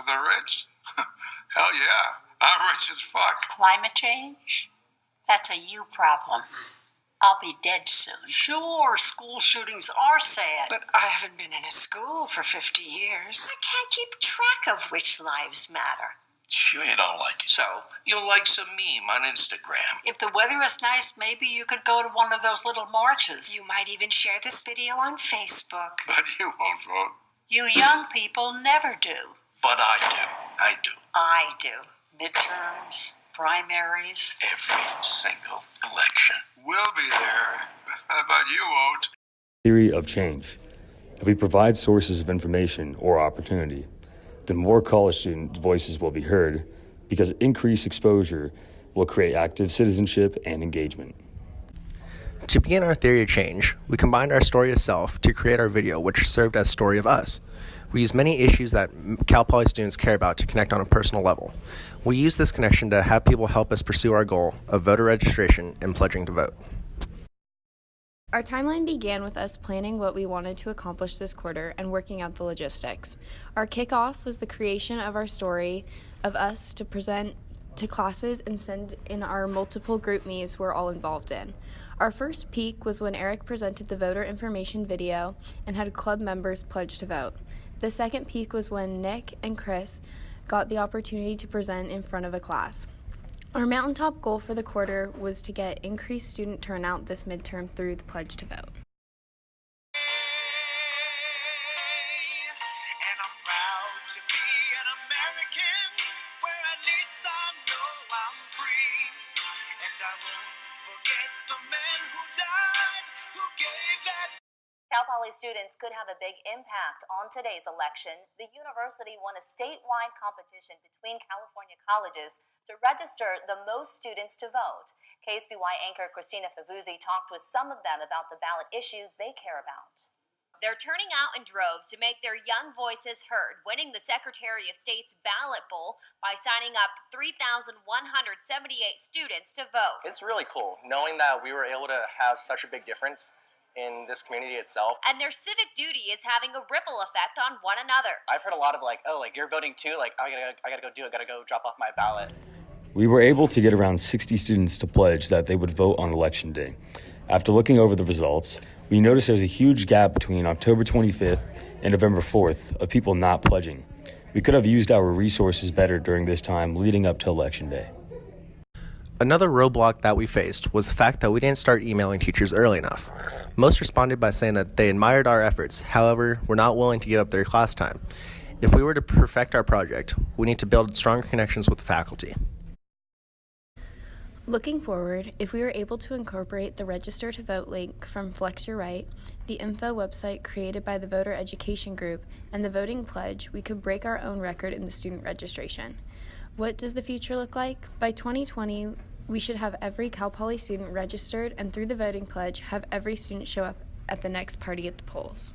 the rich? Hell yeah, I'm rich as fuck. Climate change? That's a you problem. I'll be dead soon. Sure, school shootings are sad, but I haven't been in a school for 50 years. I can't keep track of which lives matter. Sure you don't like it. So, you'll like some meme on Instagram. If the weather is nice, maybe you could go to one of those little marches. You might even share this video on Facebook. But you won't vote. You young people never do. But I do. I do. Midterms, primaries. Every single election. We'll be there, but you won't. Theory of change. If we provide sources of information or opportunity, then more college student voices will be heard because increased exposure will create active citizenship and engagement. To begin our theory of change, we combined our story of self to create our video, which served as story of us. We used many issues that Cal Poly students care about to connect on a personal level. We used this connection to have people help us pursue our goal of voter registration and pledging to vote. Our timeline began with us planning what we wanted to accomplish this quarter and working out the logistics. Our kickoff was the creation of our story of us to present to classes and send in our multiple group me's we're all involved in. Our first peak was when Eric presented the voter information video and had club members pledge to vote. The second peak was when Nick and Chris got the opportunity to present in front of a class. Our mountaintop goal for the quarter was to get increased student turnout this midterm through the pledge to vote. And I'm proud to be an American, where at least I know I'm free. And I won't forget the men who died, who gave that. Cal Poly students could have a big impact on today's election. The university won a statewide competition between California colleges to register the most students to vote. KSBY anchor Christina Favuzzi talked with some of them about the ballot issues they care about. They're turning out in droves to make their young voices heard, winning the Secretary of State's ballot bowl by signing up 3,178 students to vote. It's really cool knowing that we were able to have such a big difference in this community itself. And their civic duty is having a ripple effect on one another. I've heard a lot of you're voting too, I gotta go do it, gotta go drop off my ballot. We were able to get around 60 students to pledge that they would vote on Election Day. After looking over the results, we noticed there was a huge gap between October 25th and November 4th of people not pledging. We could have used our resources better during this time leading up to Election Day. Another roadblock that we faced was the fact that we didn't start emailing teachers early enough. Most responded by saying that they admired our efforts, however, were not willing to give up their class time. If we were to perfect our project, we need to build stronger connections with the faculty. Looking forward, if we were able to incorporate the Register to Vote link from Flex Your Right, the info website created by the Voter Education Group, and the voting pledge, we could break our own record in the student registration. What does the future look like? By 2020, we should have every Cal Poly student registered, and through the voting pledge, have every student show up at the next party at the polls.